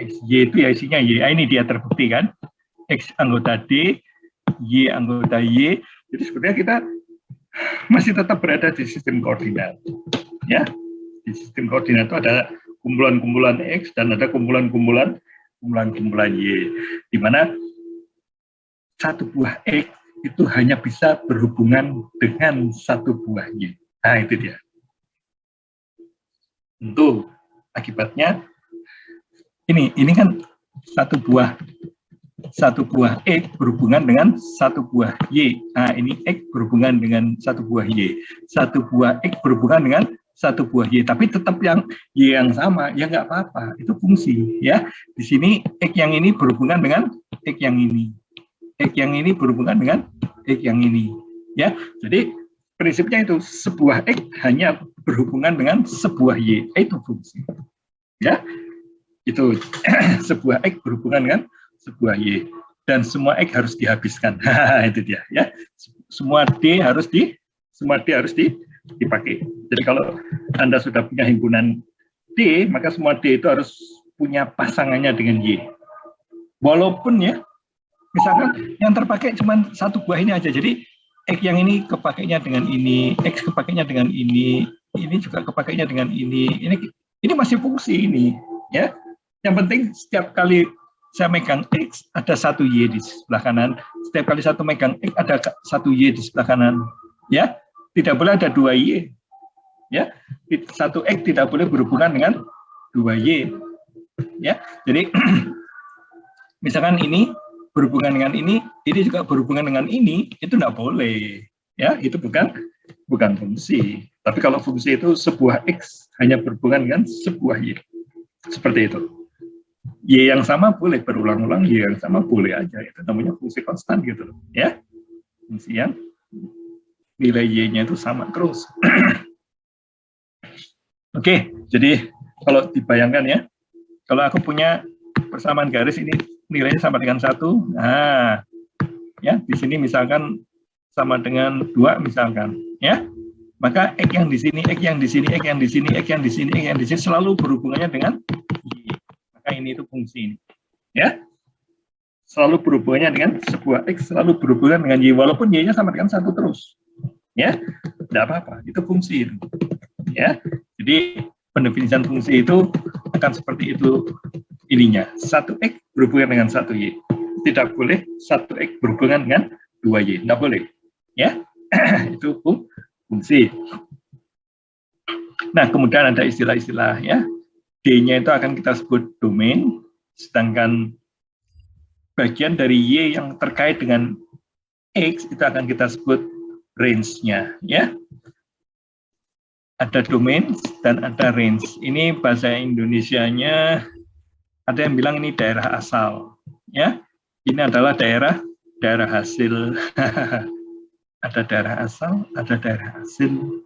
X. Y itu ya isinya Y. Ini dia terbukti kan. X anggota D, Y anggota Y. Jadi sebenarnya kita masih tetap berada di sistem koordinat. Ya, di sistem koordinat itu ada kumpulan-kumpulan X dan ada kumpulan-kumpulan Y. Di mana satu buah X itu hanya bisa berhubungan dengan satu buah Y. Nah, itu dia. Tentu akibatnya ini kan satu buah X berhubungan dengan satu buah Y. Nah, ini X berhubungan dengan satu buah Y. Satu buah X berhubungan dengan satu buah Y. Tapi tetap yang Y yang sama, ya nggak apa-apa. Itu fungsi, ya. Di sini X yang ini berhubungan dengan X yang ini. X yang ini berhubungan dengan X yang ini. Ya, jadi prinsipnya itu sebuah X hanya berhubungan dengan sebuah Y. Itu fungsi. Ya, itu sebuah X berhubungan dengan sebuah Y, dan semua X harus dihabiskan. Itu dia, ya. Semua D harus dipakai. Jadi kalau Anda sudah punya himpunan D, maka semua D itu harus punya pasangannya dengan Y. Walaupun ya, misalkan yang terpakai cuma satu buah ini aja. Jadi X yang ini kepakainya dengan ini, X kepakainya dengan ini juga kepakainya dengan ini. Ini masih fungsi ini, ya. Yang penting setiap kali saya megang X, ada satu Y di sebelah kanan. Setiap kali satu megang X, ada satu Y di sebelah kanan. Ya, tidak boleh ada dua Y. Ya, satu X tidak boleh berhubungan dengan dua Y. Ya, jadi misalkan ini berhubungan dengan ini juga berhubungan dengan ini, itu tidak boleh. Ya, itu bukan fungsi. Tapi kalau fungsi itu sebuah X hanya berhubungan dengan sebuah Y. Seperti itu. Y yang sama boleh berulang-ulang, Y yang sama boleh aja, itu namanya fungsi konstan gitu loh, ya. Fungsi yang nilai Y-nya itu sama terus. Oke, jadi kalau dibayangkan ya, kalau aku punya persamaan garis ini nilainya sama dengan 1, nah, ya di sini misalkan sama dengan 2 misalkan, ya. Maka X yang di sini, X yang di sini, X yang di sini, X yang di sini, X yang di sini selalu berhubungannya dengan Y. Ini itu fungsi ini, ya, selalu berhubungannya dengan sebuah X, selalu berhubungan dengan Y, walaupun Y-nya sama dengan 1 terus, ya, tidak apa-apa, itu fungsi itu, ya. Jadi pendefinisian fungsi itu akan seperti itu ininya, 1X berhubungan dengan 1Y, tidak boleh 1X berhubungan dengan 2Y, tidak boleh, ya. Itu fungsi. Nah, kemudian ada istilah-istilah, ya. D-nya itu akan kita sebut domain, sedangkan bagian dari Y yang terkait dengan X itu akan kita sebut range-nya, ya. Ada domain dan ada range. Ini bahasa Indonesianya ada yang bilang ini daerah asal, ya. Ini adalah daerah hasil. Ada daerah asal, ada daerah hasil,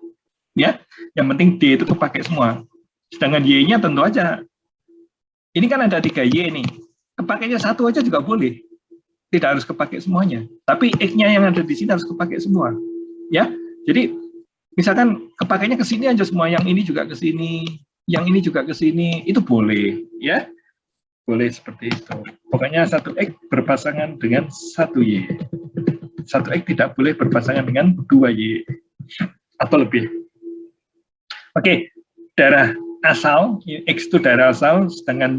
ya. Yang penting D itu kepakai semua. Sedangkan Y-nya tentu aja, ini kan ada 3 Y nih, kepakainya 1 aja juga boleh, tidak harus kepakai semuanya. Tapi X-nya yang ada di sini harus kepakai semua, ya. Jadi misalkan kepakainya ke sini aja semua, yang ini juga ke sini, yang ini juga ke sini, itu boleh, ya, boleh seperti itu. Pokoknya 1X berpasangan dengan 1Y, 1X tidak boleh berpasangan dengan 2Y atau lebih. Oke, daerah asal, X itu daerah asal, sedangkan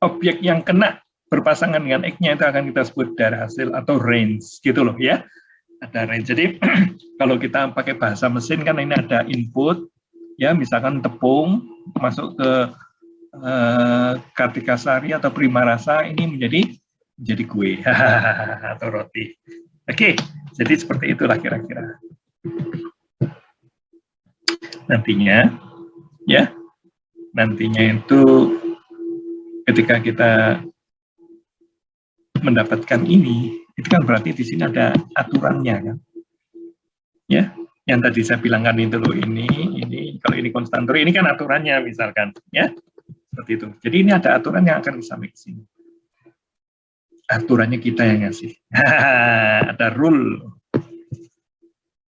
objek yang kena berpasangan dengan X-nya itu akan kita sebut daerah hasil atau range, gitu loh, ya. Ada range. Jadi kalau kita pakai bahasa mesin kan ini ada input, ya, misalkan tepung masuk ke Kartikasari atau Primarasa, ini menjadi kue atau roti. Oke, jadi seperti itulah kira-kira. Nantinya, ya, nantinya itu ketika kita mendapatkan ini, itu kan berarti di sini ada aturannya, kan? Ya, yang tadi saya bilangkan itu loh, ini kalau ini konstantor, ini kan aturannya misalkan, ya, seperti itu. Jadi ini ada aturan yang akan sampai ke sini. Aturannya kita yang ngasih. Ada rule,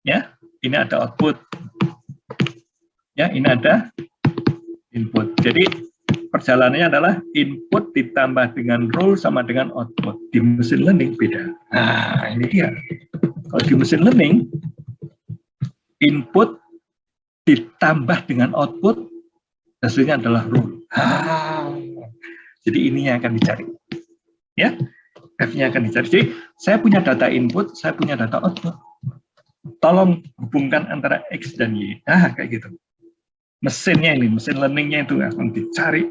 ya. Ini ada output, ya. Ini ada input. Jadi perjalanannya adalah input ditambah dengan rule sama dengan output. Di machine learning beda. Nah, ini dia. Kalau di machine learning, input ditambah dengan output, hasilnya adalah rule. Jadi ini yang akan dicari. Ya, F-nya akan dicari. Jadi saya punya data input, saya punya data output. Tolong hubungkan antara X dan Y. Kayak gitu. Mesinnya ini, mesin learning-nya itu akan dicari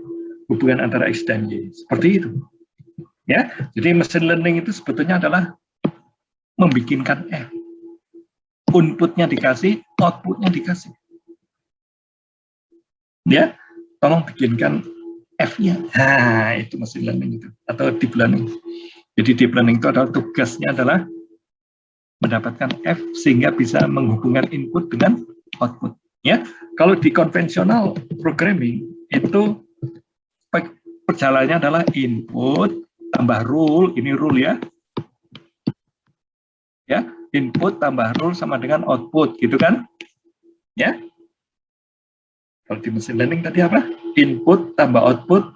hubungan antara X dan Y. Seperti itu. Ya, jadi mesin learning itu sebetulnya adalah membikinkan F. Inputnya dikasih, outputnya dikasih. Ya, tolong bikinkan F-nya. Itu mesin learning itu, atau deep learning. Jadi deep learning itu adalah tugasnya adalah mendapatkan F sehingga bisa menghubungkan input dengan output. Ya, kalau di konvensional programming itu perjalanannya adalah input tambah rule, ini rule ya. Ya, input tambah rule sama dengan output, gitu kan? Ya. Kalau di machine learning tadi apa? Input tambah output,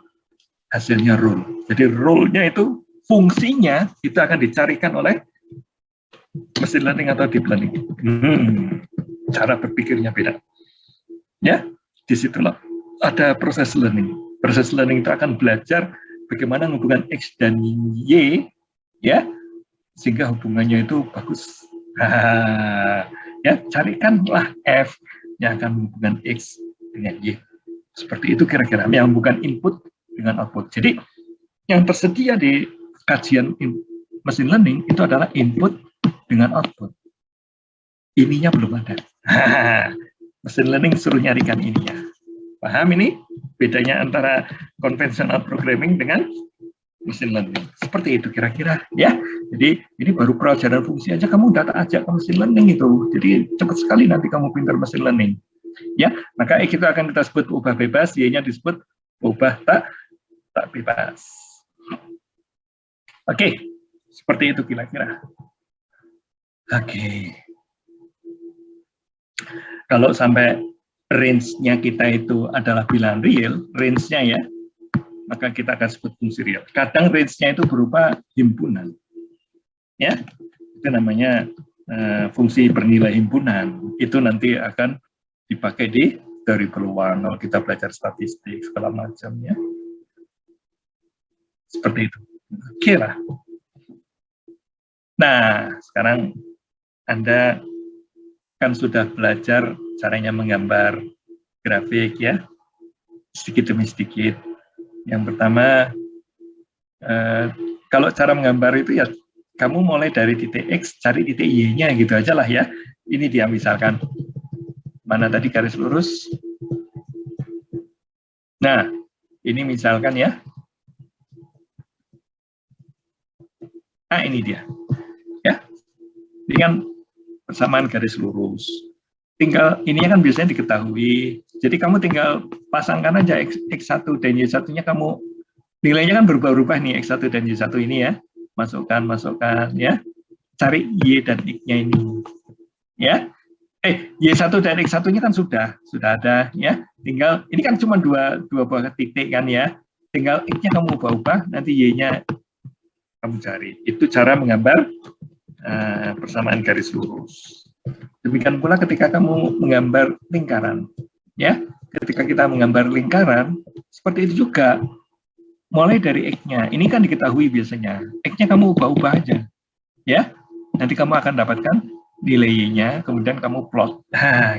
hasilnya rule. Jadi rule-nya itu fungsinya itu akan dicarikan oleh machine learning atau deep learning. Cara berpikirnya beda. Ya, disitulah ada proses learning. Proses learning itu akan belajar bagaimana hubungan X dan Y, ya, sehingga hubungannya itu bagus. Ya, carikanlah F yang akan menghubungkan X dengan Y. Seperti itu kira-kira, yang bukan input dengan output. Jadi, yang tersedia di kajian machine learning itu adalah input dengan output. Ininya belum ada. Machine learning suruh nyarikan ininya. Paham ini? Bedanya antara konvensional programming dengan machine learning. Seperti itu kira-kira ya. Jadi ini baru pelajaran fungsi aja kamu data aja ke machine learning itu. Jadi cepat sekali nanti kamu pintar machine learning. Ya, maka X itu akan kita sebut ubah bebas, Y-nya disebut ubah tak bebas. Oke, seperti itu kira-kira. Oke. Kalau sampai range-nya kita itu adalah bilangan real, range-nya ya, maka kita akan sebut fungsi real. Kadang range-nya itu berupa himpunan. Ya, itu namanya fungsi bernilai himpunan. Itu nanti akan dipakai di teori peluang kalau kita belajar statistik segala macamnya. Seperti itu. Oke lah. Nah, sekarang Anda kan sudah belajar caranya menggambar grafik ya, sedikit demi sedikit. Yang pertama, kalau cara menggambar itu ya, kamu mulai dari titik X, cari titik Y-nya gitu aja lah ya. Ini dia misalkan, mana tadi garis lurus. Nah, ini misalkan ya. Nah, ini dia. Ya, ini kan persamaan garis lurus. Tinggal ini kan biasanya diketahui. Jadi kamu tinggal pasangkan aja X1 dan Y1-nya kamu nilainya kan berubah-ubah nih X1 dan Y1 ini ya. Masukkan ya. Cari Y dan X-nya ini. Ya. Y1 dan X1-nya kan sudah ada ya. Tinggal ini kan cuma dua buah titik kan ya. Tinggal X-nya kamu ubah-ubah, nanti Y-nya kamu cari. Itu cara menggambar persamaan garis lurus. Demikian pula ketika kamu menggambar lingkaran, ya. Ketika kita menggambar lingkaran, seperti itu juga. Mulai dari X-nya, ini kan diketahui biasanya. X-nya kamu ubah-ubah aja, ya. Nanti kamu akan dapatkan nilainya, kemudian kamu plot.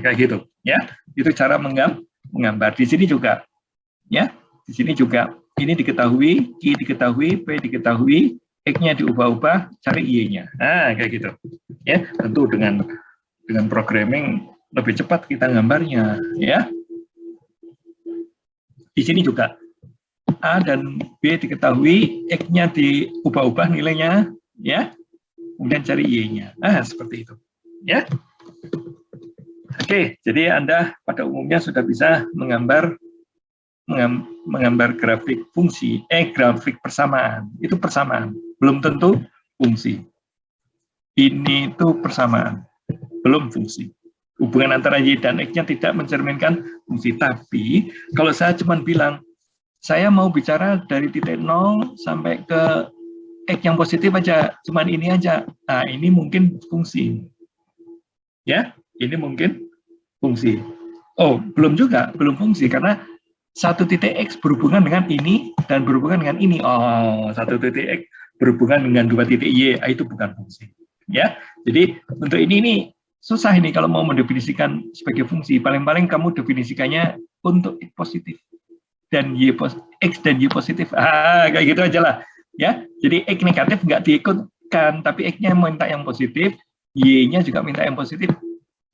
Kayak gitu, ya. Itu cara menggambar. Di sini juga, ya. Di sini juga. Ini diketahui, Q diketahui, P diketahui, X-nya diubah-ubah, cari Y-nya. Kayak gitu. Ya, tentu dengan programming lebih cepat kita gambarnya, ya. Di sini juga A dan B diketahui, X-nya diubah-ubah nilainya, ya. Kemudian cari Y-nya. Seperti itu, ya. Oke, jadi Anda pada umumnya sudah bisa menggambar grafik fungsi, grafik persamaan. Itu persamaan, belum tentu fungsi. Ini itu persamaan, belum fungsi. Hubungan antara Y dan X-nya tidak mencerminkan fungsi. Tapi, kalau saya cuma bilang, saya mau bicara dari titik 0 sampai ke X yang positif aja, cuman ini aja. Nah, ini mungkin fungsi. Ya, ini mungkin fungsi. Oh, belum juga, belum fungsi, karena satu titik X berhubungan dengan ini dan berhubungan dengan ini. Oh, satu titik X berhubungan dengan dua titik Y, itu bukan fungsi. Ya, jadi untuk ini susah ini kalau mau mendefinisikan sebagai fungsi. Paling-paling kamu definisikannya untuk X positif dan X dan Y positif. Kayak gitu aja lah. Ya, jadi X negatif nggak diikutkan, tapi X-nya minta yang positif, Y-nya juga minta yang positif.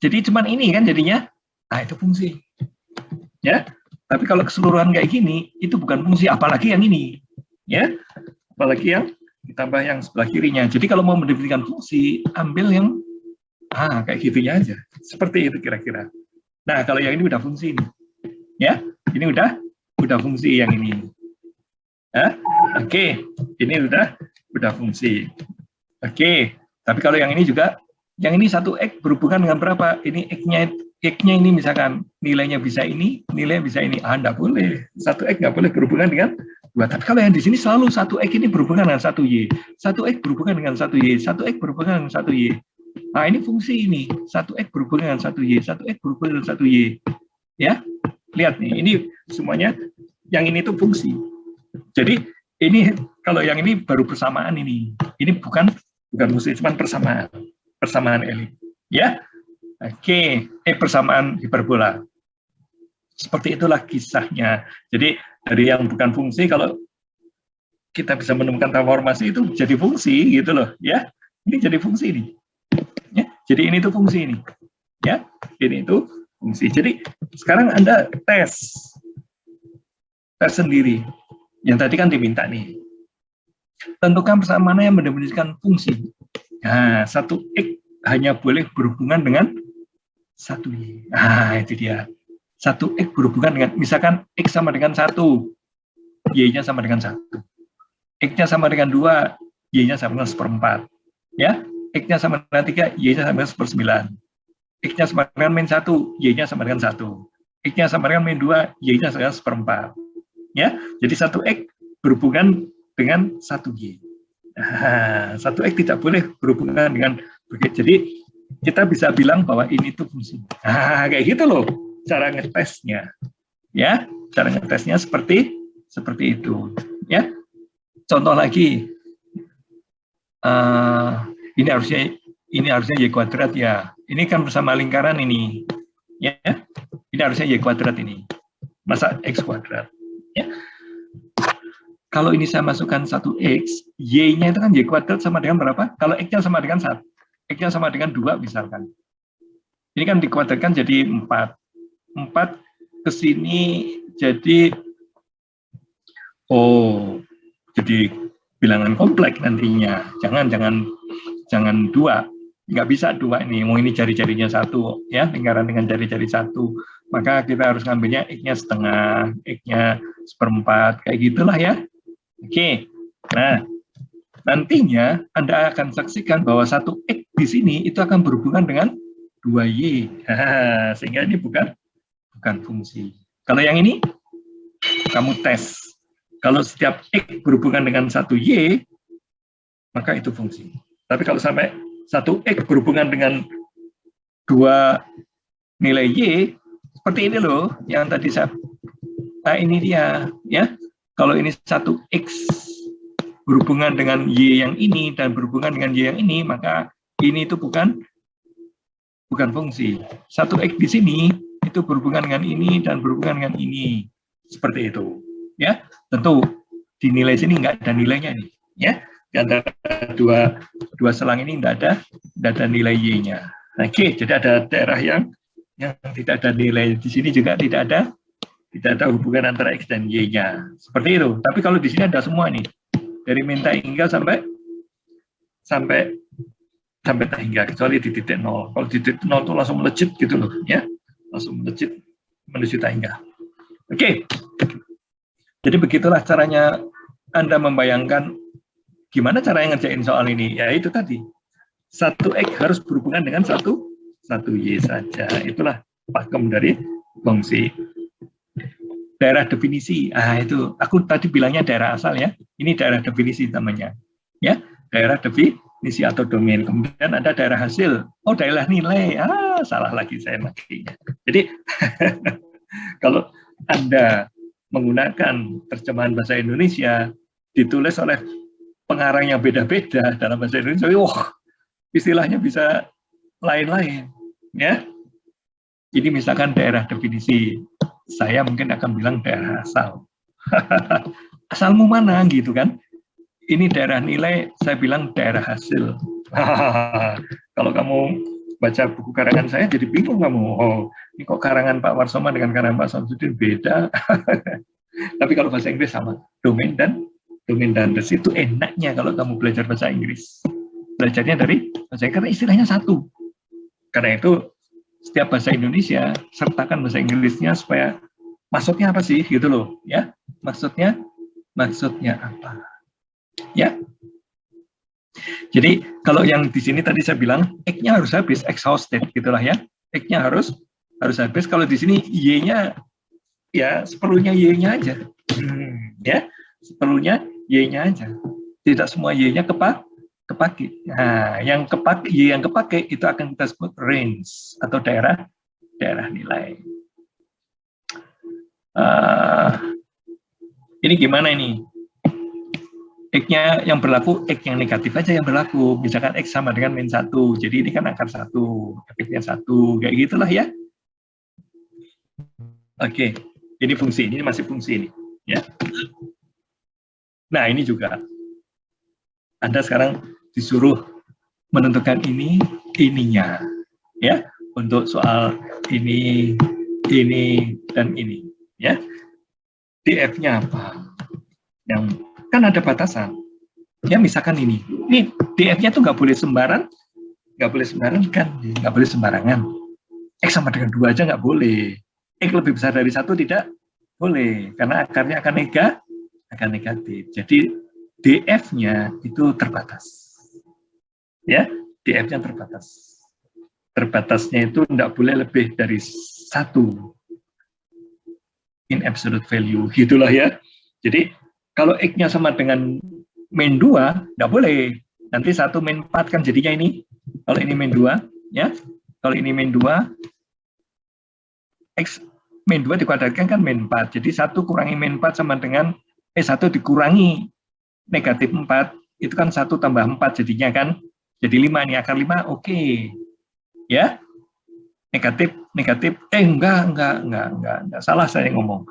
Jadi cuman ini kan jadinya, itu fungsi. Ya, tapi kalau keseluruhan kayak gini, itu bukan fungsi, apalagi yang ini. Ya, apalagi yang ditambah yang sebelah kirinya. Jadi kalau mau mendefinisikan fungsi, ambil yang kayak gitunya aja. Seperti itu kira-kira. Nah, kalau yang ini udah fungsi nih. Ya, ini udah fungsi yang ini. Oke, ini udah fungsi. Oke, tapi kalau yang ini juga, yang ini satu X berhubungan dengan berapa? Ini X-nya ini misalkan nilainya bisa ini, nilainya bisa ini. Enggak boleh. Satu X nggak boleh berhubungan dengan dua. Tapi kalau yang di sini selalu satu X ini berhubungan dengan satu Y. Satu X berhubungan dengan satu Y. Satu X berhubungan dengan satu Y. Nah, ini fungsi ini. Satu X berhubungan dengan satu Y. Satu X berhubungan dengan satu Y. Ya, lihat nih. Ini semuanya, yang ini tuh fungsi. Jadi, ini kalau yang ini baru persamaan ini. Ini bukan fungsi, cuma persamaan elit. Ya, oke, persamaan hiperbola. Seperti itulah kisahnya. Jadi dari yang bukan fungsi, kalau kita bisa menemukan transformasi itu jadi fungsi gitu loh, ya. Ini jadi fungsi ini. Ya, jadi ini tuh fungsi ini. Ya, ini itu fungsi. Jadi sekarang Anda tes sendiri. Yang tadi kan diminta nih. Tentukan persamaan yang mendefinisikan fungsi. Nah, satu X hanya boleh berhubungan dengan satu Y. Nah, itu dia. Satu X berhubungan dengan, misalkan X sama dengan 1, Y-nya sama dengan 1. X-nya sama dengan 2, Y-nya sama dengan 1/4. Ya, X-nya sama dengan 3, Y-nya sama dengan 1/9. X-nya sama dengan min 1, Y-nya sama dengan 1. X-nya sama dengan min 2, Y-nya sama dengan 1/4. Ya, jadi satu X berhubungan dengan satu Y. Nah, satu X tidak boleh berhubungan dengan begitu. Jadi kita bisa bilang bahwa ini tuh fungsi. Kayak gitu loh cara ngetesnya. Ya, cara ngetesnya seperti itu. Ya, contoh lagi. Ini harusnya Y kuadrat ya. Ini kan bersama lingkaran ini. Ya, ini harusnya Y kuadrat ini. Masa X kuadrat. Ya. Kalau ini saya masukkan 1X, Y-nya itu kan Y kuadrat sama dengan berapa? Kalau X-nya sama dengan 1, X-nya sama dengan 2 misalkan. Ini kan dikuadratkan jadi 4. 4 ke sini jadi, jadi bilangan kompleks nantinya. Jangan 2. Nggak bisa 2 ini. Mau ini jari-jarinya 1, ya, lingkaran dengan jari-jari 1. Maka kita harus ngambilnya X-nya setengah, X-nya 1/4, kayak gitulah ya. Oke, nah nantinya Anda akan saksikan bahwa 1X di sini itu akan berhubungan dengan 2Y. Sehingga ini bukan fungsi. Kalau yang ini, kamu tes. Kalau setiap X berhubungan dengan 1Y, maka itu fungsi. Tapi kalau sampai 1X berhubungan dengan 2 nilai Y, seperti ini loh, yang tadi saya, ini dia, ya. Kalau ini 1X berhubungan dengan Y yang ini dan berhubungan dengan Y yang ini, maka ini itu bukan fungsi. 1X di sini itu berhubungan dengan ini dan berhubungan dengan ini, seperti itu. Ya, tentu di nilai sini nggak ada nilainya nih, ya. Di antara dua selang ini nggak ada nilai Y-nya. Oke, jadi ada daerah yang tidak ada nilai. Di sini juga tidak ada hubungan antara X dan Y-nya. Seperti itu. Tapi kalau di sini ada semua nih. Dari min tak hingga sampai tak hingga, kecuali di titik 0. Kalau di titik 0 itu langsung melejit gitu loh, ya. Langsung melejit menuju tak hingga. Oke. Jadi begitulah caranya Anda membayangkan gimana cara yang ngerjain soal ini. Ya itu tadi. 1X harus berhubungan dengan 1 Y saja. Itulah pakem dari fungsi. daerah definisi. Itu aku tadi bilangnya daerah asal ya. Ini daerah definisi namanya. Ya, daerah definisi atau domain. Kemudian ada daerah hasil. Oh, daerah nilai. Salah lagi saya makanya. Jadi kalau Anda menggunakan terjemahan bahasa Indonesia ditulis oleh pengarang yang beda-beda dalam bahasa Indonesia, istilahnya bisa lain-lain, ya. Jadi misalkan daerah definisi, saya mungkin akan bilang daerah asal. Asalmu mana gitu kan? Ini daerah nilai, saya bilang daerah hasil. Kalau kamu baca buku karangan saya jadi bingung kamu. Ini kok karangan Pak Warsoma dengan karangan Pak Samsudin beda. Tapi kalau bahasa Inggris sama, domain dan res itu enaknya kalau kamu belajar bahasa Inggris. Belajarnya dari bahasa Inggris karena istilahnya satu. Karena itu setiap bahasa Indonesia sertakan bahasa Inggrisnya supaya maksudnya apa sih gitu loh, ya. Maksudnya apa? Ya. Jadi kalau yang di sini tadi saya bilang X-nya harus habis, exhausted gitulah ya. X-nya harus habis. Kalau di sini Y-nya ya seperlunya Y-nya aja. Ya, seperlunya Y-nya aja. Tidak semua Y-nya kepake. Yang kepake itu akan kita sebut range atau daerah nilai. Ini gimana ini? X-nya yang berlaku, X yang negatif aja yang berlaku. Misalkan X sama dengan min 1. Jadi ini kan akar 1, efeknya 1. Kayak gitulah ya. Oke, ini fungsi, ini masih fungsi ini. Ya. Nah, ini juga. Anda sekarang disuruh menentukan ininya. Ya, untuk soal ini, dan ini. Ya. DF-nya apa? Yang kan ada batasan. Ya, misalkan ini DF-nya tuh nggak boleh sembarangan kan, nggak boleh sembarangan. X sama dengan 2 aja nggak boleh. X lebih besar dari 1 tidak boleh, karena akarnya akan negatif. Jadi DF-nya itu terbatas. Ya, DF-nya terbatas. Terbatasnya itu nggak boleh lebih dari 1 in absolute value, gitulah ya. Jadi kalau X-nya sama dengan min 2, nggak boleh. Nanti 1 min 4 kan jadinya ini. Kalau ini min 2, ya. Kalau ini min 2, X min 2 dikuadratkan kan min 4. Jadi 1 kurangi min 4 sama dengan, 1 dikurangi negatif 4, itu kan 1 tambah 4 jadinya kan. Jadi 5, ini akar 5, oke. Ya. Negatif, enggak. Salah saya ngomong.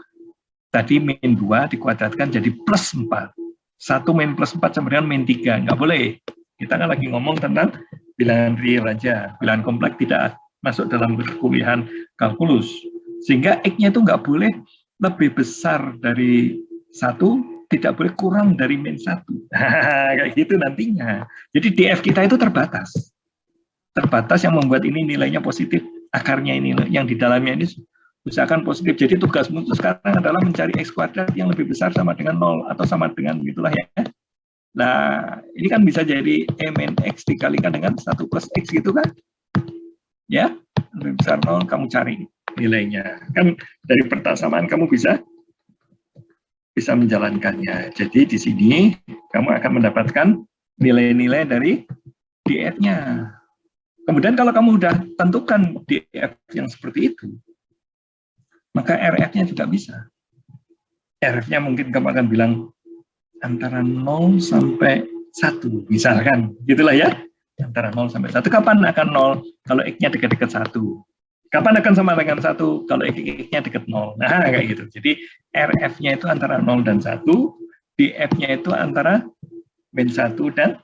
Tadi min 2 dikuadratkan jadi plus 4. 1 min plus 4 sama dengan min 3. Nggak boleh. Kita kan lagi ngomong tentang bilangan real aja. Bilangan kompleks tidak masuk dalam perkuliahan kalkulus. Sehingga X-nya itu nggak boleh lebih besar dari 1, tidak boleh kurang dari min 1. Kayak gitu nantinya. Jadi DF kita itu terbatas. Terbatas yang membuat ini nilainya positif. Akarnya ini, yang di dalamnya ini usahakan positif. Jadi tugasmu itu sekarang adalah mencari X kuadrat yang lebih besar sama dengan 0 atau sama dengan gitulah ya. Nah, ini kan bisa jadi min X dikalikan dengan 1 plus X gitu kan. Ya, lebih besar 0 kamu cari nilainya. Kan dari persamaan kamu bisa menjalankannya. Jadi di sini kamu akan mendapatkan nilai-nilai dari DF-nya. Kemudian kalau kamu udah tentukan DF yang seperti itu, maka RF-nya juga bisa. RF-nya mungkin kamu akan bilang antara 0 sampai 1, misalkan. Gitulah ya. Antara 0 sampai 1. Kapan akan 0? Kalau X-nya dekat-dekat 1. Kapan akan sama dengan 1? Kalau X-nya dekat 0. Nah, kayak gitu. Jadi RF-nya itu antara 0 dan 1. DF-nya itu antara min 1 dan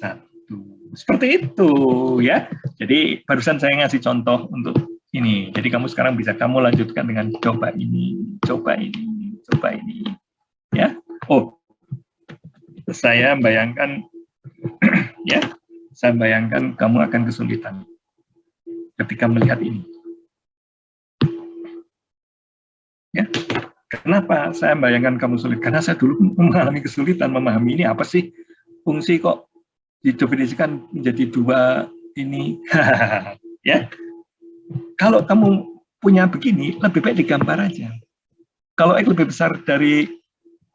1. Seperti itu ya. Jadi barusan saya ngasih contoh untuk ini. Jadi kamu sekarang bisa kamu lanjutkan dengan coba ini. Ya. Oh, saya bayangkan ya. Saya bayangkan kamu akan kesulitan ketika melihat ini. Ya. Kenapa saya bayangkan kamu sulit? Karena saya dulu mengalami kesulitan memahami ini apa sih fungsi kok didefinisikan menjadi 2 ini. Ya. Kalau kamu punya begini, lebih baik digambar aja. Kalau X lebih besar dari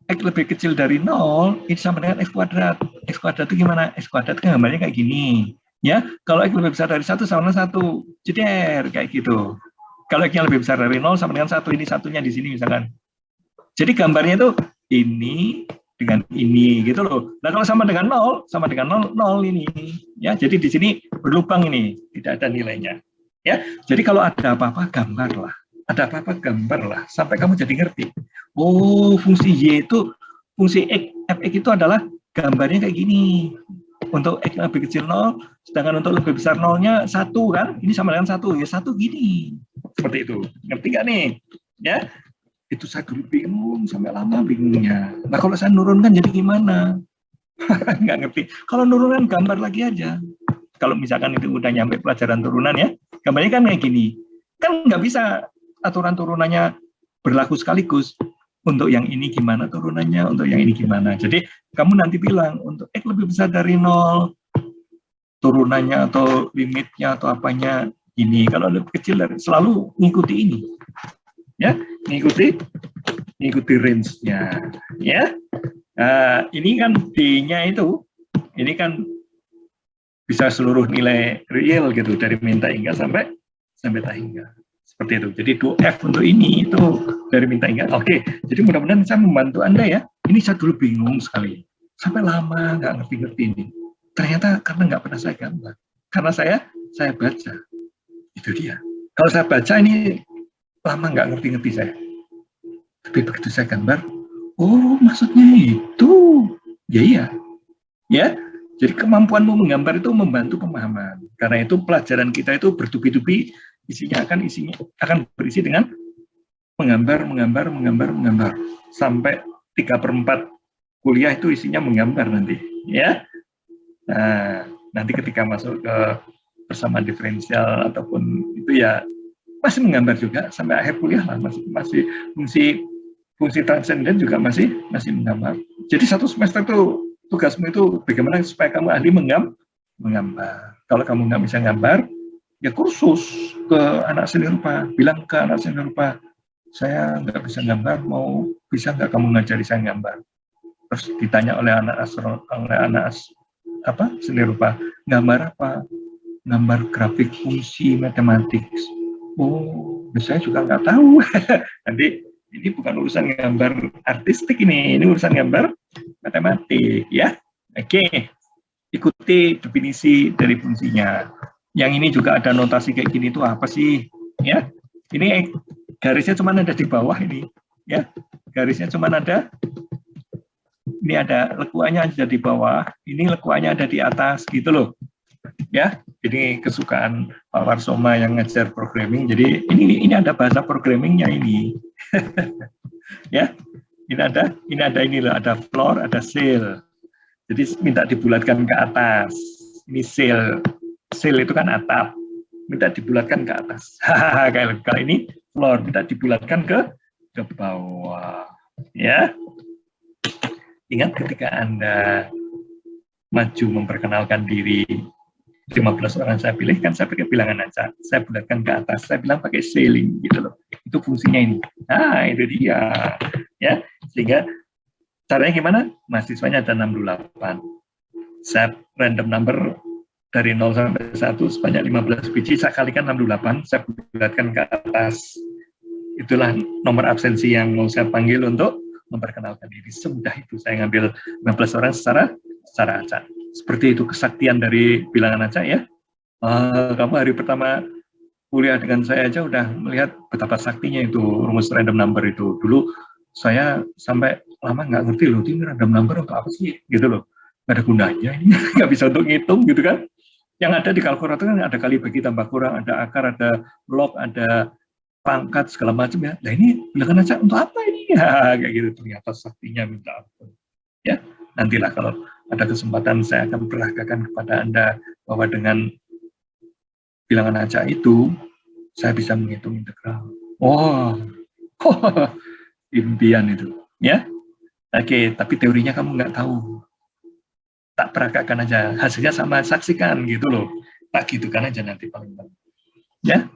X lebih kecil dari 0, ini sama dengan X kuadrat. X kuadrat itu gimana? X kuadrat kan gambarnya kayak gini. Ya, kalau X lebih besar dari 1 sama dengan 1. Jeder, kayak gitu. Kalau X-nya lebih besar dari 0 sama dengan 1, ini satunya di sini misalkan. Jadi gambarnya itu ini dengan ini gitu loh. Nah, kalau sama dengan 0, sama dengan 0, 0 ini. Ya, jadi di sini berlubang ini, tidak ada nilainya. Ya, jadi kalau ada apa-apa gambarlah. Ada apa-apa gambarlah sampai kamu jadi ngerti. Oh, fungsi Y itu, fungsi X, Fx itu adalah gambarnya kayak gini. Untuk X lebih kecil 0, sedangkan untuk lebih besar 0-nya 1 kan? Ini sama dengan 1, ya 1 gini. Seperti itu. Ngerti nggak nih? Ya, itu saya dulu bingung, sampai lama bingungnya. Nah, kalau saya nurunkan jadi gimana? Nggak ngerti. Kalau nurunkan gambar lagi aja. Kalau misalkan itu udah nyampe pelajaran turunan ya, gambarnya kan kayak gini. Kan nggak bisa aturan turunannya berlaku sekaligus. Untuk yang ini gimana turunannya, untuk yang ini gimana. Jadi kamu nanti bilang untuk X lebih besar dari 0, turunannya atau limitnya atau apanya ini. Kalau lebih kecil dari, selalu ngikuti ini. Ya, ngikuti range-nya. Ya, ini kan D-nya itu, ini kan bisa seluruh nilai real gitu dari minta hingga sampai tak hingga. Seperti itu. Jadi 2F untuk ini itu dari minta hingga. Oke, jadi mudah-mudahan saya membantu Anda ya. Ini saya dulu bingung sekali. Sampai lama nggak ngerti-ngerti ini. Ternyata karena nggak pernah saya gambar. Karena saya baca. Itu dia. Kalau saya baca ini lama nggak ngerti-ngerti saya. Tapi begitu saya gambar, oh maksudnya itu. Ya iya. Ya, jadi kemampuanmu menggambar itu membantu pemahaman. Karena itu pelajaran kita itu bertubi-tubi isinya akan berisi dengan menggambar sampai 3/4 kuliah itu isinya menggambar nanti, ya. Nah, nanti ketika masuk ke persamaan diferensial ataupun itu ya masih menggambar juga sampai akhir kuliah lah, masih fungsi transenden juga masih menggambar. Jadi satu semester itu tugasmu itu bagaimana supaya kamu ahli menggambar. Kalau kamu nggak bisa gambar, ya kursus ke anak seni rupa, bilang ke anak seni rupa, saya nggak bisa gambar, bisa nggak kamu ngajari saya gambar? Terus ditanya oleh anak seni rupa, gambar apa? Gambar grafik fungsi matematik. Oh, saya juga nggak tahu. Nanti ini bukan urusan gambar artistik ini urusan gambar matematik ya. Oke, ikuti definisi dari fungsinya. Yang ini juga ada notasi kayak gini itu apa sih? Ya, ini garisnya cuma ada di bawah ini, ya. Garisnya cuma ada. Ini ada lekuannya ada di bawah. Ini lekuannya ada di atas, gitu loh. Ya, ini kesukaan Pak Warsoma yang ngajar programming. Jadi ini ada bahasa programmingnya ini. Ya, ini ada floor, ada cell. Jadi minta dibulatkan ke atas. Ini cell itu kan atap, minta dibulatkan ke atas. Kalau ini floor, minta dibulatkan ke bawah. Ya, ingat ketika Anda maju memperkenalkan diri, 15 orang saya pilih, kan saya pakai bilangan aja. Saya bulatkan ke atas, saya bilang pakai ceiling gitu loh. Itu fungsinya ini. Nah, itu dia. Ya, sehingga caranya gimana? Mahasiswanya ada 68. Saya random number dari 0 sampai 1 sebanyak 15 biji, saya kalikan 68, saya bulatkan ke atas. Itulah nomor absensi yang mau saya panggil untuk memperkenalkan diri. Semudah itu saya ngambil 15 orang secara acak. Seperti itu kesaktian dari bilangan acak ya. Kamu hari pertama kuliah dengan saya aja udah melihat betapa saktinya itu rumus random number itu. Dulu saya sampai lama nggak ngerti loh, ini random number untuk apa sih gitu loh. Nggak ada gunanya, ini nggak bisa untuk ngitung gitu kan. Yang ada di kalkulator kan ada kali bagi tambah kurang, ada akar, ada log, ada pangkat segala macam ya. Nah ini bilangan acak untuk apa ini? Ya, kayak gitu ternyata saktinya minta ampun. Ya, nantilah kalau ada kesempatan saya akan peragakan kepada Anda bahwa dengan bilangan acak itu saya bisa menghitung integral. Oh, impian itu, ya. Oke, tapi teorinya kamu nggak tahu. Tak peragakan aja, hasilnya sama, saksikan gitu loh. Tak gitukan aja nanti paling-paling. Ya.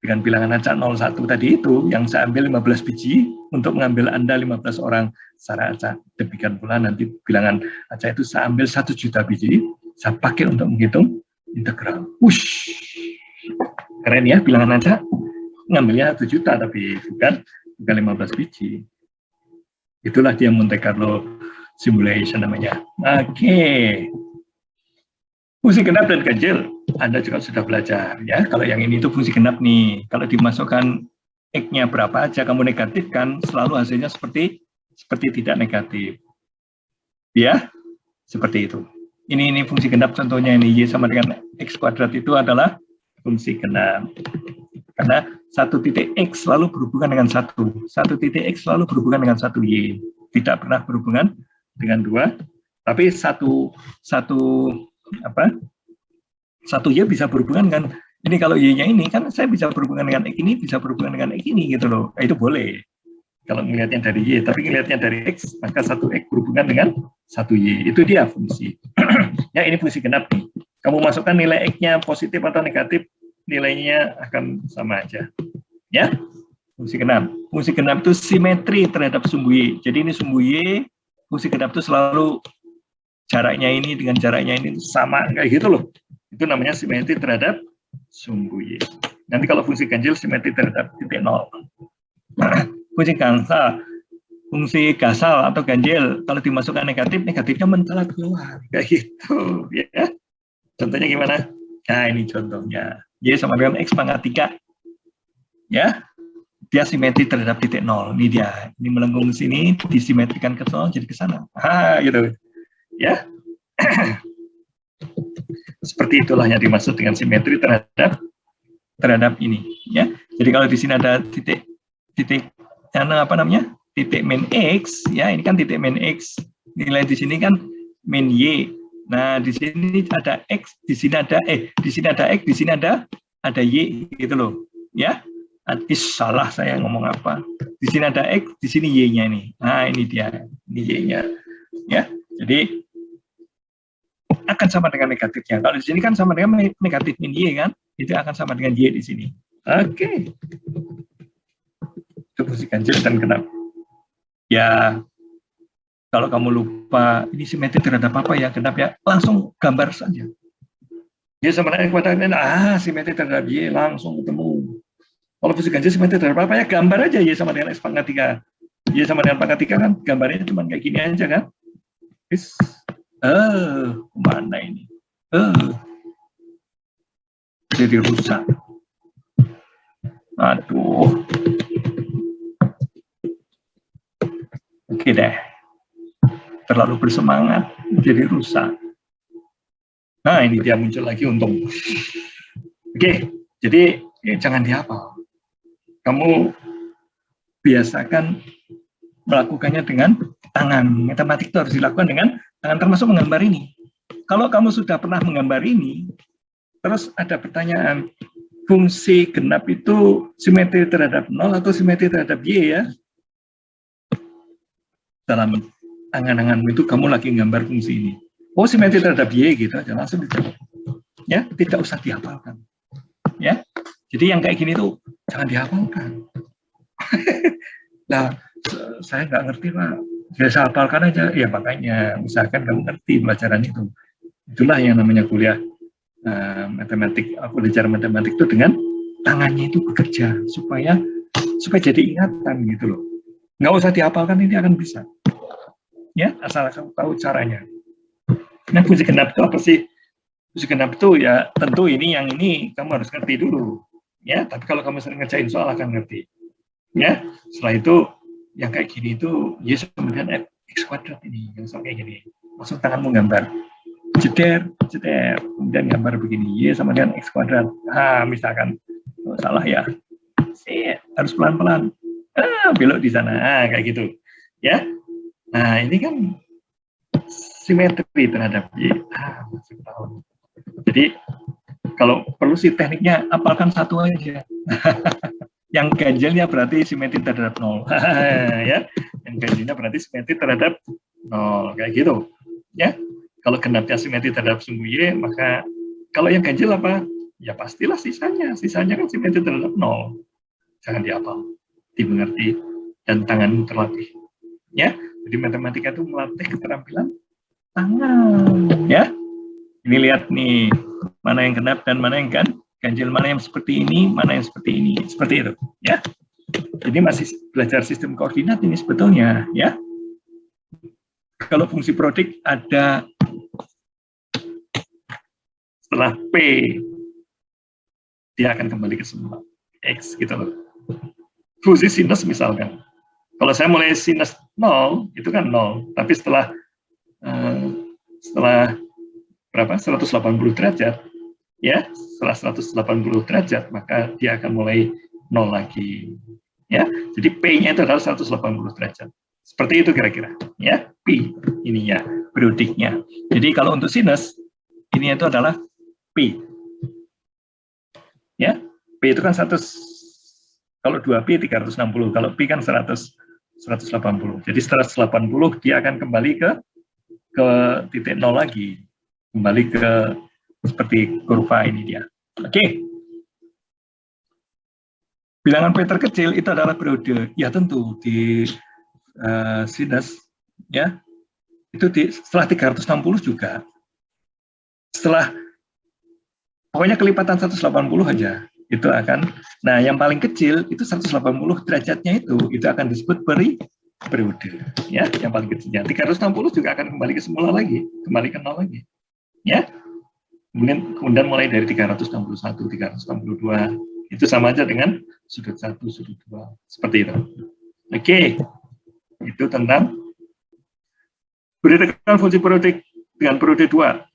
dengan bilangan acak 01 tadi itu, yang saya ambil 15 biji, untuk mengambil Anda 15 orang secara acak. Demikian pula nanti bilangan acak itu saya ambil 1 juta biji, saya pakai untuk menghitung integral. Wush, keren ya bilangan acak, ngambilnya 1 juta, tapi bukan 15 biji. Itulah dia Monte Carlo simulation namanya. Oke. Fungsi genap dan ganjil, Anda juga sudah belajar ya. Kalau yang ini itu fungsi genap nih. Kalau dimasukkan X-nya berapa aja kamu negatifkan, selalu hasilnya seperti tidak negatif. Ya, seperti itu. Ini fungsi genap contohnya ini Y sama dengan X kuadrat itu adalah fungsi genap. Karena satu titik X selalu berhubungan dengan satu titik X selalu berhubungan dengan satu Y. Tidak pernah berhubungan dengan dua, tapi satu Y bisa berhubungan dengan ini. Kalau Y-nya ini kan saya bisa berhubungan dengan X ini, bisa berhubungan dengan X ini gitu loh. Itu boleh kalau melihatnya dari Y, tapi melihatnya dari X, maka satu X berhubungan dengan satu Y. Itu dia fungsi. Ya, ini fungsi genap nih. Kamu masukkan nilai X-nya positif atau negatif, nilainya akan sama aja. Ya, fungsi genap. Fungsi genap itu simetri terhadap sumbu Y. Jadi ini sumbu Y, fungsi genap itu selalu jaraknya ini dengan jaraknya ini sama, kayak gitu loh. Itu namanya simetri terhadap sumbu Y. Nanti kalau fungsi ganjil simetri terhadap titik nol. Fungsi gasal atau ganjil, kalau dimasukkan negatif, negatifnya mencelat keluar, kayak gitu ya. Contohnya gimana? Nah, ini contohnya. Y sama dengan X pangkat 3. Ya. Dia simetri terhadap titik nol. Ini dia. Ini melengkung sini, disimetrikan ke nol, jadi ke sana. Gitu. Ya. Seperti itulah yang dimaksud dengan simetri terhadap ini, ya. Jadi kalau di sini ada titik titik min X, ya, ini kan titik min X. Nilai di sini kan min Y. Nah, di sini ada X, di sini ada di sini ada X, di sini ada Y gitu loh, ya. Salah saya ngomong apa. Di sini ada X, di sini Y-nya nih. Nah, ini dia, ini Y-nya. Ya. Jadi akan sama dengan negatifnya. Kalau di sini kan sama dengan negatif min Y kan, itu akan sama dengan Y di sini. Oke. Itu fungsi ganjil dan genap. Ya, kalau kamu lupa ini simetri terhadap apa ya, genap ya, langsung gambar saja. Y sama dengan kuadrat, simetri terhadap Y, langsung ketemu. Kalau fungsi ganjil simetri terhadap apa ya, gambar aja Y sama dengan X pangkat 3. Y sama dengan pangkat 3 kan, gambarnya cuma kayak gini aja kan. Mana ini? Jadi rusak. Aduh. Oke deh. Terlalu bersemangat, jadi rusak. Nah, ini dia muncul lagi untung. Oke, jadi jangan dihafal. Kamu biasakan melakukannya dengan tangan. Matematik itu harus dilakukan dengan tangan, termasuk menggambar ini. Kalau kamu sudah pernah menggambar ini, terus ada pertanyaan, fungsi genap itu simetri terhadap 0 atau simetri terhadap Y ya? Dalam angan-anganmu itu kamu lagi menggambar fungsi ini. Oh, simetri terhadap Y gitu aja, langsung dijawab. Ya, tidak usah dihafalkan. Ya, jadi yang kayak gini tuh jangan dihafalkan. Nah, saya nggak ngerti Pak. Biasa hafalkan aja, ya makanya usahakan kamu ngerti pelajaran itu. Itulah yang namanya kuliah matematik. Aku belajar matematik itu dengan tangannya itu bekerja supaya jadi ingatan gitu loh. Nggak usah dihafalkan, ini akan bisa. Ya, asal kamu tahu caranya. Nah, fungsi genap itu apa sih? Fungsi genap itu ya tentu ini yang ini kamu harus ngerti dulu. Ya, tapi kalau kamu sering ngerjain soal akan ngerti. Ya, setelah itu yang kayak gini itu Y sama dengan X kuadrat ini, yang sama kayak gini. Langsung tanganmu gambar. Jeder, kemudian gambar begini, Y sama dengan X kuadrat. Misalkan, salah ya. Harus pelan-pelan. Belok di sana, kayak gitu. Ya. Nah, ini kan simetri terhadap Y. Masuk tahun. Jadi, kalau perlu sih tekniknya, apalkan satu aja. Yang ganjilnya berarti simetri terhadap 0. Ya. Yang ganjilnya berarti simetri terhadap 0. Kayak gitu. Ya. Kalau genapnya simetri terhadap sumbu Y, maka kalau yang ganjil apa? ya pastilah sisanya. Sisanya kan simetri terhadap 0. Jangan dihafal, dimengerti, dan tangan terlatih. Ya, jadi matematika itu melatih keterampilan tangan. Ya, ini lihat nih, mana yang genap dan mana yang ganjil, mana yang seperti ini, mana yang seperti ini, seperti itu. Ya, jadi masih belajar sistem koordinat ini sebetulnya. Ya, kalau fungsi prodik ada setelah P, dia akan kembali ke semula X gitu loh. Fungsi sinus misalkan, kalau saya mulai sinus 0, itu kan 0, tapi setelah berapa 180 derajat, ya setelah 180 derajat, maka dia akan mulai 0 lagi. Ya, jadi P-nya itu adalah 180 derajat. Seperti itu kira-kira, ya P ininya periodiknya. Jadi kalau untuk sinus ini itu adalah P. Ya, P itu kan 100, kalau 2P 360, kalau P kan 180. Jadi setelah 180 dia akan kembali ke titik 0 lagi. Kembali ke seperti kurva ini dia. Oke. Bilangan P terkecil itu adalah periode. Ya tentu di sinus ya. Itu setelah 360 juga. Setelah pokoknya kelipatan 180 aja itu akan, nah yang paling kecil itu 180 derajatnya itu akan disebut periode ya, yang paling kecilnya 360 juga akan kembali ke semula lagi, kembali ke 0 lagi ya. Kemudian mulai dari 361, 362 itu sama aja dengan sudut 1, sudut 2 seperti itu. Oke, itu tentang berdasarkan fungsi periodik dengan periode 2.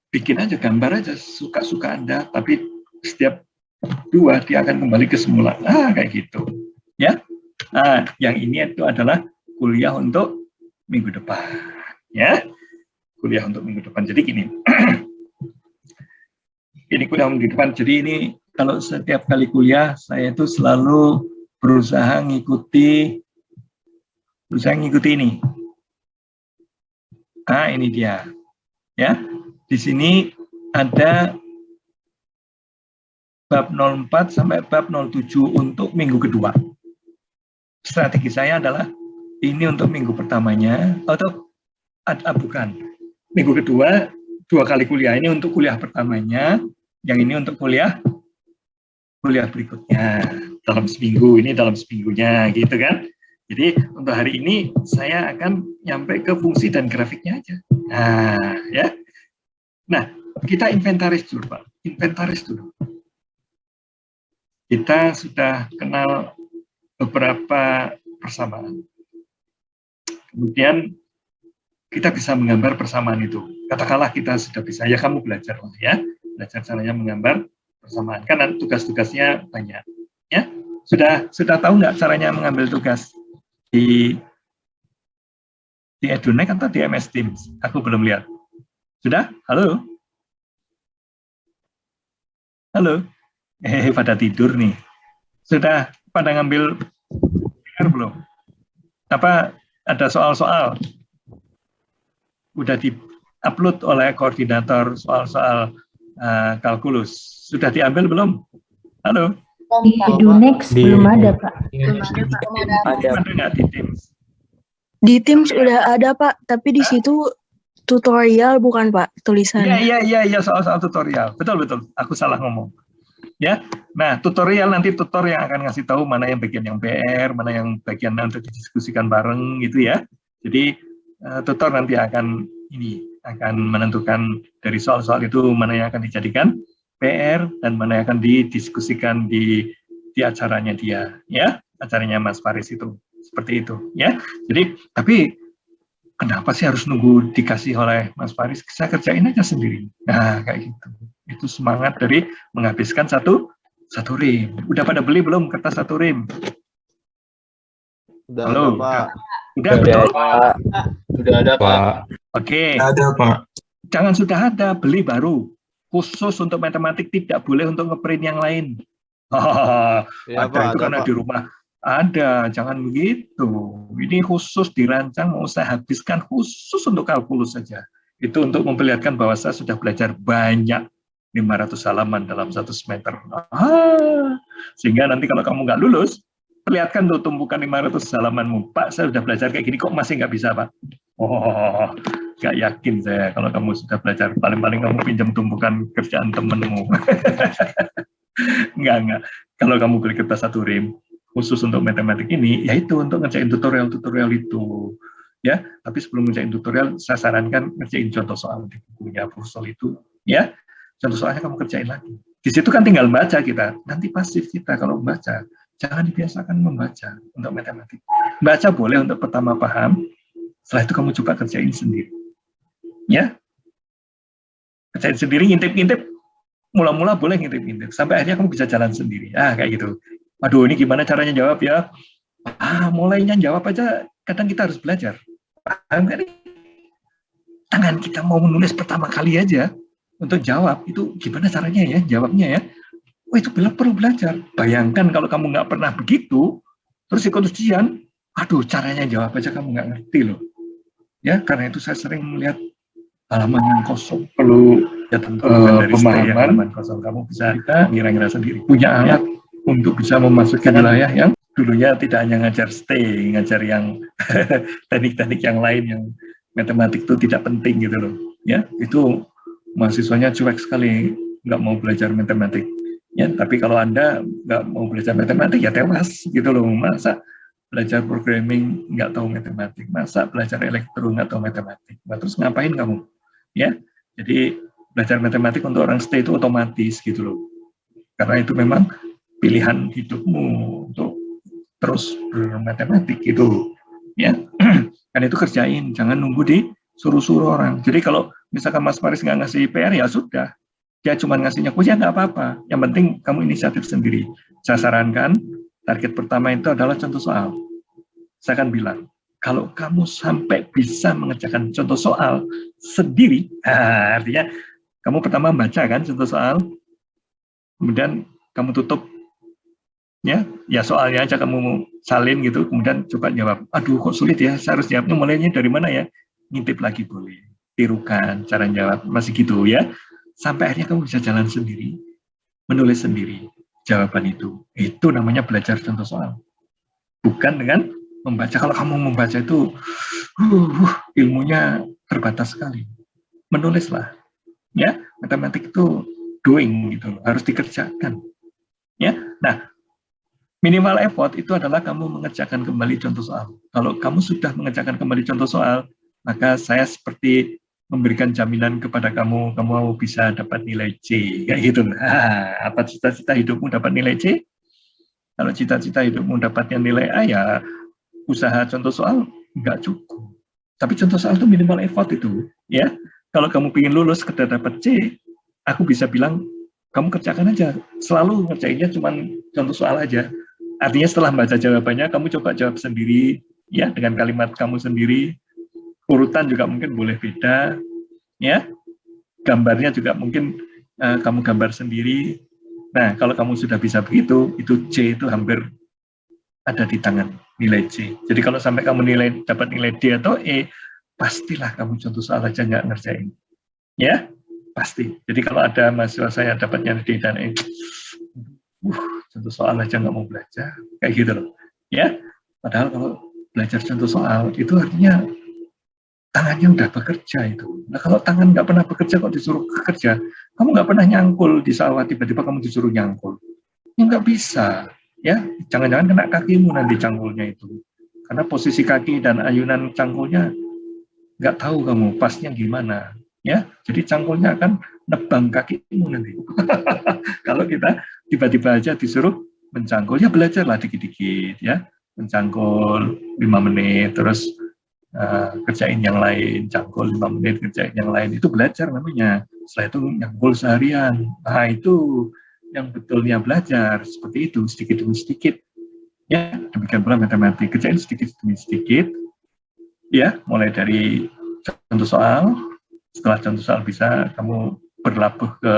Bikin aja, gambar aja, suka-suka Anda, tapi setiap 2 dia akan kembali ke semula. Kayak gitu. Ya. Yang ini itu adalah kuliah untuk minggu depan. Ya. Kuliah untuk minggu depan. Jadi gini. Ini kuliah minggu depan. Jadi ini kalau setiap kali kuliah saya itu selalu berusaha ngikuti ini. Ini dia. Ya. Di sini ada bab 04 sampai bab 07 untuk minggu kedua. Strategi saya adalah ini untuk minggu pertamanya, atau bukan. Minggu kedua, 2 kali kuliah. Ini untuk kuliah pertamanya, yang ini untuk kuliah berikutnya. Dalam seminggu, ini dalam seminggunya, gitu kan. Jadi untuk hari ini saya akan nyampe ke fungsi dan grafiknya aja. Ya. Nah, kita inventaris dulu, Pak. Inventaris dulu. Kita sudah kenal beberapa persamaan. Kemudian kita bisa menggambar persamaan itu. Katakanlah kita sudah bisa, ya kamu belajar lah ya. Belajar caranya menggambar persamaan. Kan tugas-tugasnya banyak. Ya, sudah tahu nggak caranya mengambil tugas di Edunec atau di MS Teams? Aku belum lihat. Sudah? Halo? Halo? Pada tidur nih. Sudah pada ngambil PR belum? Apa ada soal-soal? Udah di-upload oleh koordinator soal-soal kalkulus. Sudah diambil belum? Halo? Di Edunec belum ada, Pak. Ada nggak di Teams? Di Teams udah ada, Pak, tapi di situ tutorial bukan, Pak, tulisannya. Iya, soal-soal tutorial. Betul. Aku salah ngomong. Ya. Nah, tutorial nanti tutor yang akan ngasih tahu mana yang bagian yang PR, mana yang bagian untuk didiskusikan bareng gitu ya. Jadi tutor nanti akan menentukan dari soal-soal itu mana yang akan dijadikan PR dan mana yang akan didiskusikan di acaranya dia, ya, acaranya Mas Faris itu. Seperti itu, ya. Jadi, tapi kenapa sih harus nunggu dikasih oleh Mas Faris? Saya kerjain aja sendiri. Nah, kayak gitu. Itu semangat dari menghabiskan satu rim. Udah pada beli belum kertas 1 rim? Halo, Pak. Udah betul? Pak. Sudah ada, Pak. Oke. Ada, Pak. Jangan sudah ada, beli baru. Khusus untuk matematik, tidak boleh untuk ngeprint yang lain. Ya, Ada Pak, itu ada, karena Pak. di rumah. Ada, jangan begitu. Ini khusus dirancang, mau saya habiskan khusus untuk kalkulus saja. Itu untuk memperlihatkan bahwa saya sudah belajar banyak 500 halaman dalam 1 semester. Sehingga nanti kalau kamu nggak lulus, perlihatkan tuh tumpukan 500 halamanmu. Pak, saya sudah belajar kayak gini, kok masih nggak bisa, Pak? Oh, nggak yakin saya kalau kamu sudah belajar. Paling-paling kamu pinjam tumpukan kerjaan temenmu. Enggak. Kalau kamu beli kertas 1 rim, khusus untuk matematik ini, yaitu untuk ngerjain tutorial itu. Ya, tapi sebelum ngerjain tutorial, saya sarankan ngerjain contoh soal di bukunya Purcell itu. Ya, contoh soalnya kamu kerjain lagi. Di situ kan tinggal baca kita. Nanti pasif kita kalau membaca. Jangan dibiasakan membaca untuk matematik. Baca boleh untuk pertama paham. Setelah itu kamu coba kerjain sendiri. Ya. Kerjain sendiri, ngintip-ngintip. Mula-mula boleh ngintip-ngintip. Sampai akhirnya kamu bisa jalan sendiri. Kayak gitu. Aduh, ini gimana caranya jawab ya? Mulainya jawab aja. Kadang kita harus belajar. Paham kan? Tangan kita mau menulis pertama kali aja. Untuk jawab, itu gimana caranya ya, jawabnya ya. Itu perlu belajar. Bayangkan kalau kamu nggak pernah begitu, terus ikut ujian, aduh caranya jawab aja kamu nggak ngerti loh. Ya, karena itu saya sering melihat halaman yang kosong. Perlu ya tentu dari pemahaman halaman kosong. Kamu bisa ngira-ngira sendiri. Punya alat untuk bisa memasuki wilayah yang dulunya tidak hanya ngajar stay, ngajar yang teknik-teknik yang lain yang matematik itu tidak penting gitu loh. Ya, itu mahasiswanya cuek sekali, nggak mau belajar matematik. Ya, tapi kalau Anda nggak mau belajar matematik, ya tewas gitu loh. Masa belajar programming nggak tahu matematik, masa belajar elektro nggak tahu matematik. Nah, terus ngapain kamu? Ya, jadi belajar matematik untuk orang stay itu otomatis gitu loh. Karena itu memang pilihan hidupmu untuk terus bermatematik gitu. Ya, kan itu kerjain, jangan nunggu disuruh-suruh orang. Jadi kalau misalkan Mas Faris nggak ngasih PR, ya sudah. Dia cuma ngasihnya kuis, ya nggak apa-apa. Yang penting kamu inisiatif sendiri. Saya sarankan, target pertama itu adalah contoh soal. Saya akan bilang, kalau kamu sampai bisa mengerjakan contoh soal sendiri, artinya kamu pertama baca kan contoh soal, kemudian kamu tutup, ya soalnya aja kamu salin gitu, kemudian coba jawab. Aduh, kok sulit ya, saya harus jawabnya mulainya dari mana ya? Ngintip lagi boleh. Tirukan cara jawab, masih gitu ya, sampai akhirnya kamu bisa jalan sendiri, menulis sendiri jawaban itu namanya belajar contoh soal, bukan dengan membaca. Kalau kamu membaca itu ilmunya terbatas sekali. Menulislah ya, matematik itu doing gitu, harus dikerjakan ya. Nah, minimal effort itu adalah kamu mengerjakan kembali contoh soal. Kalau kamu sudah mengerjakan kembali contoh soal, maka saya seperti memberikan jaminan kepada kamu bisa dapat nilai C, kayak gitu. Apa cita-cita hidupmu dapat nilai C? Kalau cita-cita hidupmu dapatnya nilai A, ya usaha contoh soal nggak cukup. Tapi contoh soal itu minimal effort itu, ya. Kalau kamu ingin lulus sekedar dapat C, aku bisa bilang kamu kerjakan aja. Selalu ngerjainnya cuma contoh soal aja. Artinya setelah baca jawabannya, kamu coba jawab sendiri, ya, dengan kalimat kamu sendiri. Urutan juga mungkin boleh beda, ya. Gambarnya juga mungkin kamu gambar sendiri. Nah, kalau kamu sudah bisa begitu, itu C itu hampir ada di tangan, nilai C. Jadi kalau sampai kamu dapat nilai D atau E, pastilah kamu contoh soal aja nggak ngerjain, ya, pasti. Jadi kalau ada mahasiswa saya dapatnya D dan E, contoh soal aja nggak mau belajar, kayak gitu loh, ya. Padahal kalau belajar contoh soal itu artinya tangannya udah bekerja itu. Nah, kalau tangan nggak pernah bekerja kok disuruh bekerja, kamu nggak pernah nyangkul di sawah, tiba-tiba kamu disuruh nyangkul, ya nggak bisa, ya. Jangan-jangan kena kakimu nanti cangkulnya itu, karena posisi kaki dan ayunan cangkulnya nggak tahu kamu pasnya gimana, ya. Jadi cangkulnya akan nebang kakimu nanti. Kalau kita tiba-tiba aja disuruh mencangkul, ya belajarlah dikit-dikit, ya, mencangkul 5 menit, terus kerjain yang lain, cangkul 5 menit, kerjain yang lain, itu belajar namanya. Setelah itu nyangkul seharian. Nah, itu yang betulnya belajar, seperti itu, sedikit demi sedikit. Ya, demikian pula matematik, kerjain sedikit demi sedikit, ya, mulai dari contoh soal. Setelah contoh soal bisa, kamu berlabuh ke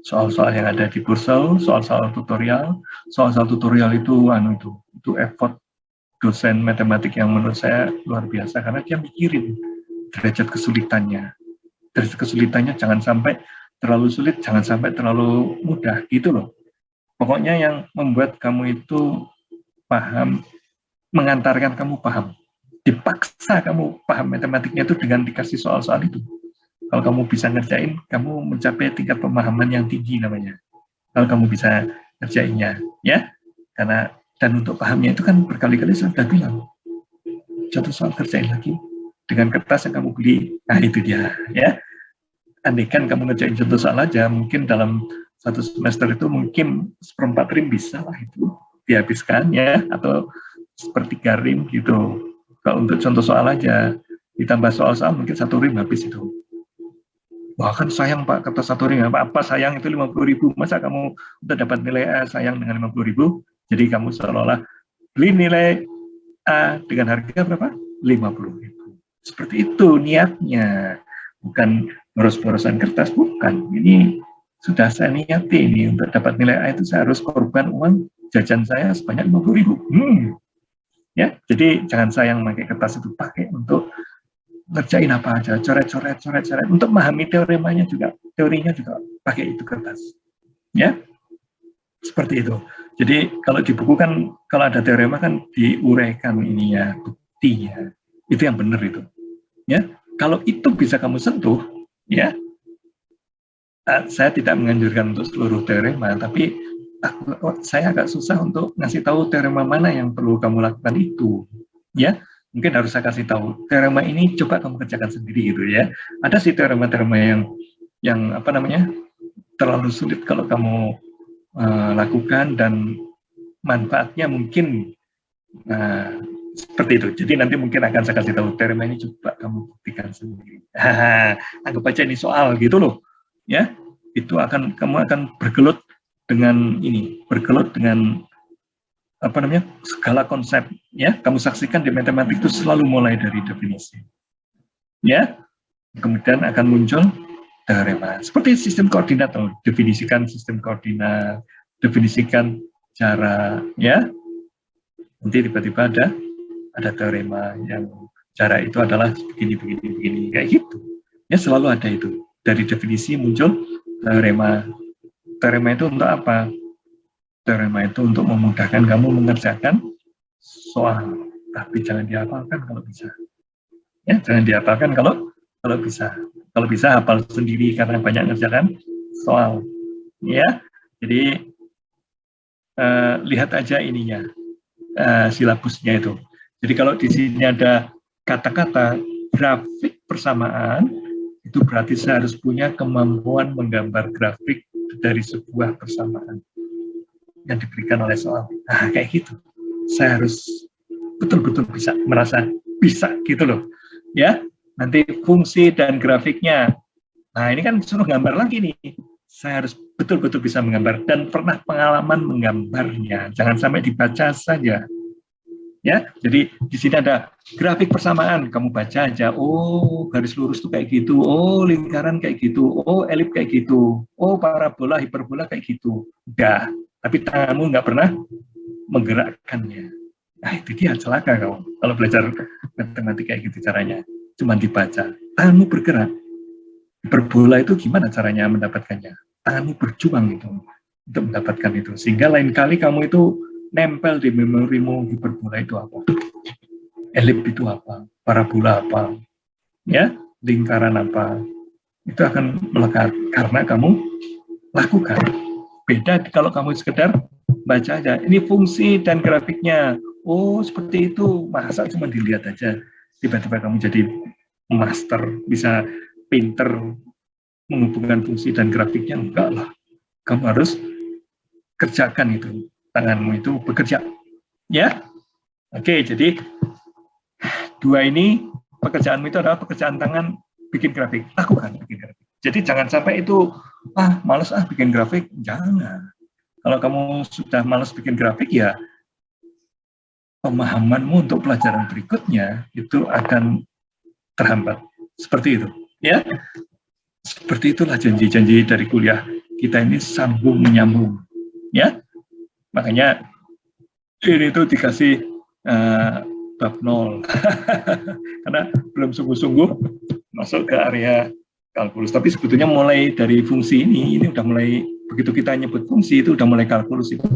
soal-soal yang ada di Purcell, soal-soal tutorial. Soal-soal tutorial itu effort dosen matematik yang menurut saya luar biasa, karena dia mikirin derajat kesulitannya. Derajat kesulitannya jangan sampai terlalu sulit, jangan sampai terlalu mudah, gitu loh. Pokoknya yang membuat kamu itu paham, mengantarkan kamu paham. Dipaksa kamu paham matematiknya itu dengan dikasih soal-soal itu. Kalau kamu bisa ngerjain, kamu mencapai tingkat pemahaman yang tinggi namanya. Kalau kamu bisa ngerjainnya, ya. Karena dan untuk pahamnya itu kan berkali-kali saya sudah bilang. Contoh soal kerjain lagi dengan kertas yang kamu beli. Nah itu dia, ya. Andaikan kamu ngerjain contoh soal aja, mungkin dalam satu semester itu mungkin 1/4 rim bisa lah itu dihabiskan, ya, atau 1/3 rim gitu. Kalau untuk contoh soal aja, ditambah soal-soal mungkin 1 rim habis itu. Wah kan sayang Pak, kertas 1 rim, apa sayang itu 50.000, masa kamu udah dapat nilai A sayang dengan 50.000, jadi kamu seolah-olah beli nilai A dengan harga berapa? 50.000. Seperti itu niatnya, bukan boros-borosan kertas, bukan. Ini sudah saya niati ini, untuk dapat nilai A itu saya harus korban uang jajan saya sebanyak 50.000. Ya, jadi jangan sayang pakai kertas itu, pakai untuk ngerjain apa aja, coret-coret. Untuk memahami teorinya juga pakai itu kertas. Ya, seperti itu. Jadi kalau di buku kan, kalau ada teorema kan diuraikan ininya, buktinya. Itu yang benar itu. Ya, kalau itu bisa kamu sentuh, ya, saya tidak menganjurkan untuk seluruh teorema, tapi saya agak susah untuk ngasih tahu teorema mana yang perlu kamu lakukan itu. Ya, mungkin harus saya kasih tahu. Teorema ini coba kamu kerjakan sendiri gitu ya. Ada sih teorema-teorema yang apa namanya terlalu sulit kalau kamu lakukan dan manfaatnya mungkin seperti itu. Jadi nanti mungkin akan saya kasih tahu teorema ini coba kamu buktikan sendiri. Anggap aja ini soal gitu loh. Ya, itu kamu akan bergelut dengan apa namanya segala konsep, ya. Kamu saksikan di matematik itu selalu mulai dari definisi, ya, kemudian akan muncul teorema seperti sistem koordinat. Definisikan sistem koordinat, definisikan cara, ya, nanti tiba-tiba ada teorema yang cara itu adalah begini kayak gitu, ya. Selalu ada itu, dari definisi muncul teorema. Teorema itu untuk apa? Teorema itu untuk memudahkan kamu mengerjakan soal, tapi jangan dihafalkan kalau bisa. Ya, jangan dihafalkan kalau bisa. Kalau bisa hafal sendiri karena banyak mengerjakan soal. Ya, jadi lihat aja ininya, silabusnya itu. Jadi kalau di sini ada kata-kata grafik persamaan, itu berarti saya harus punya kemampuan menggambar grafik dari sebuah persamaan yang diberikan oleh soal. Nah, kayak gitu. Saya harus betul-betul bisa, merasa bisa gitu loh. Ya, nanti fungsi dan grafiknya. Nah, ini kan suruh gambar lagi nih. Saya harus betul-betul bisa menggambar dan pernah pengalaman menggambarnya. Jangan sampai dibaca saja. Ya, jadi di sini ada grafik persamaan, kamu baca aja. Oh, garis lurus tuh kayak gitu. Oh, lingkaran kayak gitu. Oh, elip kayak gitu. Oh, parabola, hiperbola kayak gitu. Udah, tapi tanganmu nggak pernah menggerakkannya. Nah, itu dia celaka kamu. Kalau belajar matematika kayak gitu caranya, cuma dibaca. Tanganmu bergerak. Hiperbola itu gimana caranya mendapatkannya? Tanganmu berjuang itu untuk mendapatkan itu. Sehingga lain kali kamu itu nempel di memorimu, hiperbola itu apa, elip itu apa, parabola apa, ya, lingkaran apa, itu akan melekat karena kamu lakukan. Beda kalau kamu sekedar baca aja, ini fungsi dan grafiknya, oh seperti itu, masa cuma dilihat aja, tiba-tiba kamu jadi master, bisa pinter menghubungkan fungsi dan grafiknya, enggak lah, kamu harus kerjakan itu. Tanganmu itu bekerja, ya. Oke, jadi dua ini pekerjaanmu itu adalah pekerjaan tangan, bikin grafik, lakukan bikin grafik. Jadi jangan sampai itu malas bikin grafik, jangan. Kalau kamu sudah malas bikin grafik, ya pemahamanmu untuk pelajaran berikutnya itu akan terhambat. Seperti itu, ya. Seperti itulah janji-janji dari kuliah kita ini, sambung menyambung, ya. Makanya ini tuh dikasih bab 0 karena belum sungguh-sungguh masuk ke area kalkulus. Tapi sebetulnya mulai dari fungsi ini udah mulai, begitu kita nyebut fungsi itu udah mulai kalkulus itu.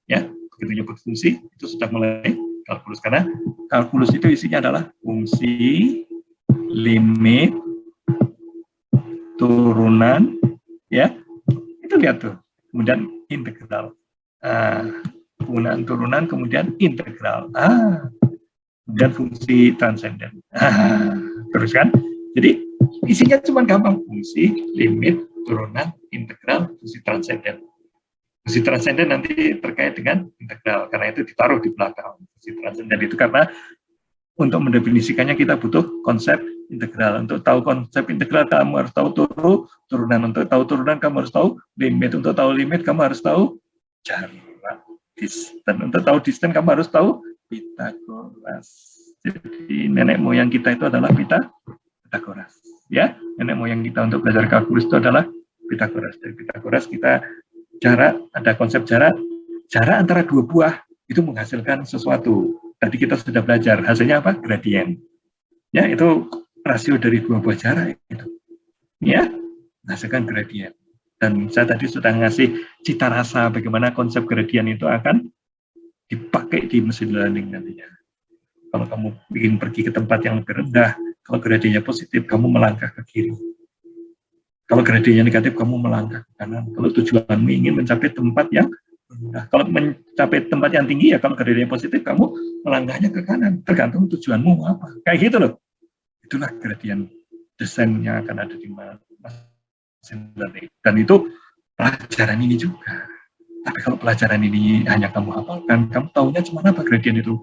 Ya, begitu nyebut fungsi itu sudah mulai kalkulus, karena kalkulus itu isinya adalah fungsi, limit, turunan, ya, itu lihat tuh, kemudian integral, penggunaan turunan, kemudian integral, kemudian fungsi transenden, terus kan, jadi isinya cuma gampang, fungsi, limit, turunan, integral, fungsi transenden. Fungsi transenden nanti terkait dengan integral, karena itu ditaruh di belakang. Fungsi transenden itu karena untuk mendefinisikannya kita butuh konsep integral. Untuk tahu konsep integral kamu harus tahu turunan. Untuk tahu turunan kamu harus tahu limit. Untuk tahu limit kamu harus tahu jarak, distance. Untuk tahu distance kamu harus tahu Pitagoras. Jadi nenek moyang kita itu adalah Pitagoras. Ya, nenek moyang kita untuk belajar kalkulus itu adalah Pitagoras. Dari Pitagoras kita jarak, ada konsep jarak antara dua buah itu menghasilkan sesuatu. Tadi kita sudah belajar, hasilnya apa? Gradien. Ya, itu rasio dari dua buah jarak itu. Ya, menghasilkan gradien. Dan saya tadi sudah ngasih cita rasa bagaimana konsep gradien itu akan dipakai di mesin learning nantinya. Kalau kamu ingin pergi ke tempat yang lebih rendah, kalau gradiennya positif, kamu melangkah ke kiri. Kalau gradiennya negatif, kamu melangkah ke kanan. Kalau tujuanmu ingin mencapai tempat yang rendah. Kalau mencapai tempat yang tinggi, ya kalau gradiennya positif, kamu melangkahnya ke kanan. Tergantung tujuanmu apa. Kayak gitu loh. Itulah gradien desainnya akan ada di mesin learning. Dan itu pelajaran ini juga. Tapi kalau pelajaran ini hanya kamu hafalkan, kamu tahunya cuma apa gradien itu?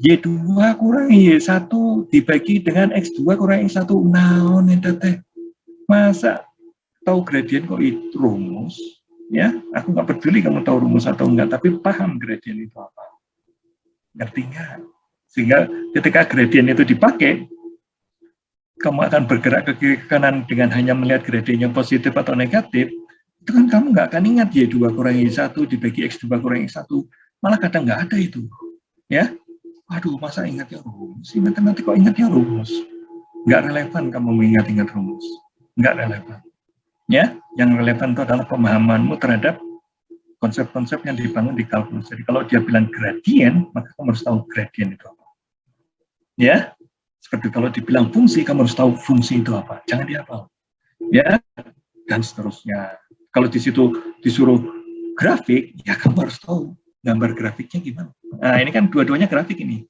Y2 kurang Y1 dibagi dengan X2 kurang X1. Naon itu teh. Masa tahu gradien kok itu rumus, ya? Aku nggak peduli kamu tahu rumus atau enggak, tapi paham gradien itu apa, ngerti nggak? Sehingga ketika gradien itu dipakai, kamu akan bergerak ke kiri ke kanan dengan hanya melihat gradiennya positif atau negatif. Itu kan kamu nggak akan ingat Y2 kurang Y1 dibagi X2 kurang X1, malah kadang nggak ada itu, ya? Aduh, masa ingatnya rumus? Nanti kok ingatnya rumus? Nggak relevan kamu mengingat-ingat rumus. Nggak relevan. Ya, yang relevan itu adalah pemahamanmu terhadap konsep-konsep yang dibangun di kalkulus. Jadi kalau dia bilang gradien, maka kamu harus tahu gradien itu apa. Ya, seperti kalau dibilang fungsi, kamu harus tahu fungsi itu apa. Jangan dihafal. Ya, dan seterusnya. Kalau di situ disuruh grafik, ya kamu harus tahu gambar grafiknya gimana. Nah, ini kan dua-duanya grafik ini.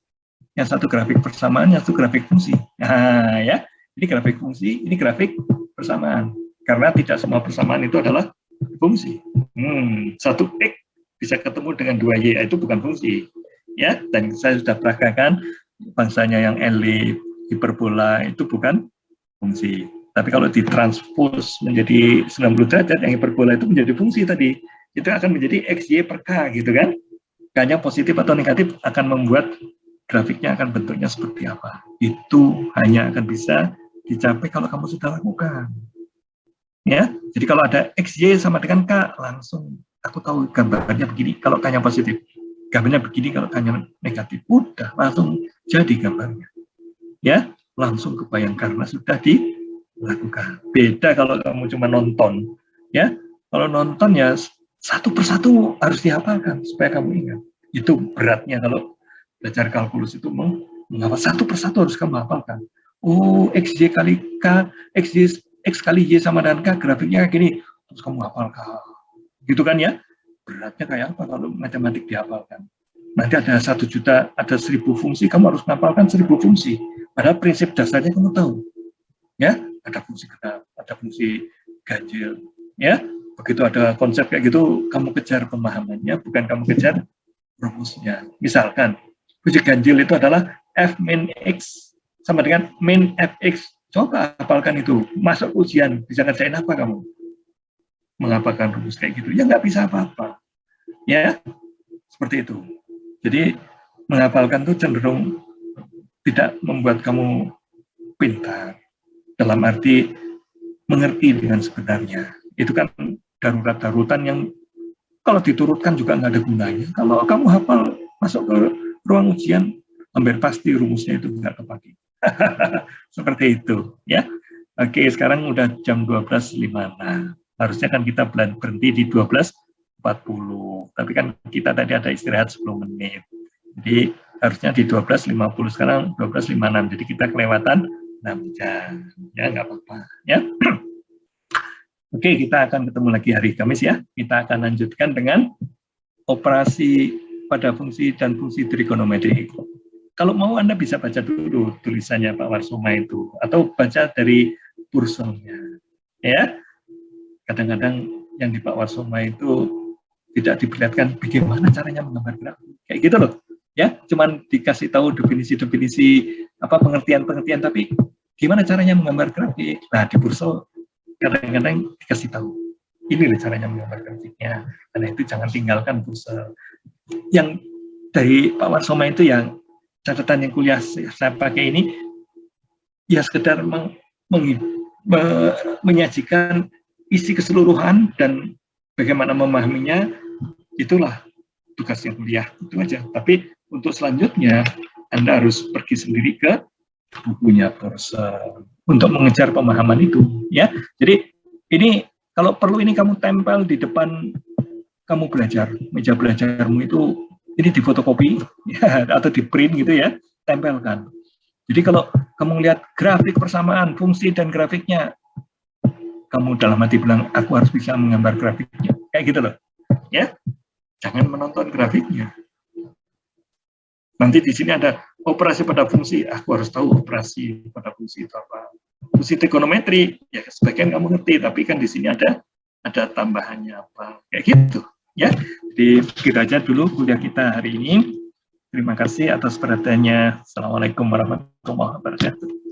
Yang satu grafik persamaan, yang satu grafik fungsi. Nah, ya, ini grafik fungsi, ini grafik persamaan. Karena tidak semua persamaan itu adalah fungsi. 1x bisa ketemu dengan 2y, itu bukan fungsi. Ya, dan saya sudah peragakan bangsanya yang elip, hiperbola itu bukan fungsi. Tapi kalau ditranspos menjadi 90 derajat, yang hiperbola itu menjadi fungsi tadi. Itu akan menjadi x, y per k, gitu kan. Hanya positif atau negatif akan membuat grafiknya akan bentuknya seperti apa. Itu hanya akan bisa dicapai kalau kamu sudah lakukan. Ya, jadi kalau ada X, Y sama dengan K, langsung aku tahu gambarnya begini kalau K-nya positif. Gambarnya begini kalau K-nya negatif. Udah, langsung jadi gambarnya. Ya, langsung kebayang karena sudah dilakukan. Beda kalau kamu cuma nonton. Ya, kalau nonton ya satu persatu harus dihafalkan supaya kamu ingat. Itu beratnya kalau belajar kalkulus itu menghafal satu persatu harus kamu hafalkan. Oh, X, Y kali K, X kali Y sama dengan K, grafiknya kayak gini. Terus kamu hafalkan. Gitu kan ya? Beratnya kayak apa kalau matematik dihafalkan? Nanti ada 1 juta, ada 1000 fungsi, kamu harus menghafalkan 1000 fungsi. Padahal prinsip dasarnya kamu tahu. Ya, ada fungsi genap, ada fungsi ganjil. Ya, begitu ada konsep kayak gitu, kamu kejar pemahamannya, bukan kamu kejar rumusnya. Misalkan, fungsi ganjil itu adalah F min X sama dengan min Fx. Coba hafalkan itu. Masuk ujian, bisa ngerjain apa kamu? Menghafalkan rumus kayak gitu. Ya nggak bisa apa-apa. Ya, seperti itu. Jadi, menghafalkan itu cenderung tidak membuat kamu pintar. Dalam arti, mengerti dengan sebenarnya. Itu kan darurat-darutan yang kalau diturutkan juga nggak ada gunanya. Kalau kamu hafal, masuk ke ruang ujian, hampir pasti rumusnya itu nggak kepake. Seperti itu, ya. Oke, sekarang udah jam 12.05. Harusnya kan kita berhenti di 12.40. Tapi kan kita tadi ada istirahat 10 menit. Jadi harusnya di 12.50, sekarang 12.56. Jadi kita kelewatan 6 jam. Ya, nggak apa-apa. Ya. Oke, kita akan ketemu lagi hari Kamis ya. Kita akan lanjutkan dengan operasi pada fungsi dan fungsi trigonometri. Kalau mau Anda bisa baca dulu tulisannya Pak Warsoma itu, atau baca dari Purcellnya. Ya, kadang-kadang yang di Pak Warsoma itu tidak diperlihatkan bagaimana caranya menggambar grafik. Kayak gitu loh. Ya, cuman dikasih tahu definisi-definisi pengertian-pengertian, tapi gimana caranya menggambar grafik? Nah, di Purcell kadang-kadang dikasih tahu. Ini loh caranya menggambar grafiknya. Karena itu jangan tinggalkan Purcell. Yang dari Pak Warsoma itu yang catatan yang kuliah saya pakai ini ya sekedar menyajikan isi keseluruhan dan bagaimana memahaminya, itulah tugas yang kuliah, itu aja. Tapi untuk selanjutnya Anda harus pergi sendiri ke bukunya Purcell untuk mengejar pemahaman itu, ya. Jadi ini kalau perlu ini kamu tempel di depan kamu belajar, meja belajarmu itu ini difotokopi ya, atau di print gitu ya, tempelkan. Jadi kalau kamu lihat grafik persamaan fungsi dan grafiknya, kamu dalam hati bilang, aku harus bisa menggambar grafiknya. Kayak gitu loh. Ya, jangan menonton grafiknya. Nanti di sini ada operasi pada fungsi, aku harus tahu operasi pada fungsi itu apa. Fungsi trigonometri, ya sebagian kamu ngerti, tapi kan di sini ada tambahannya apa. Kayak gitu. Ya, jadi kita aja dulu kuliah kita hari ini. Terima kasih atas perhatiannya. Assalamualaikum warahmatullahi wabarakatuh.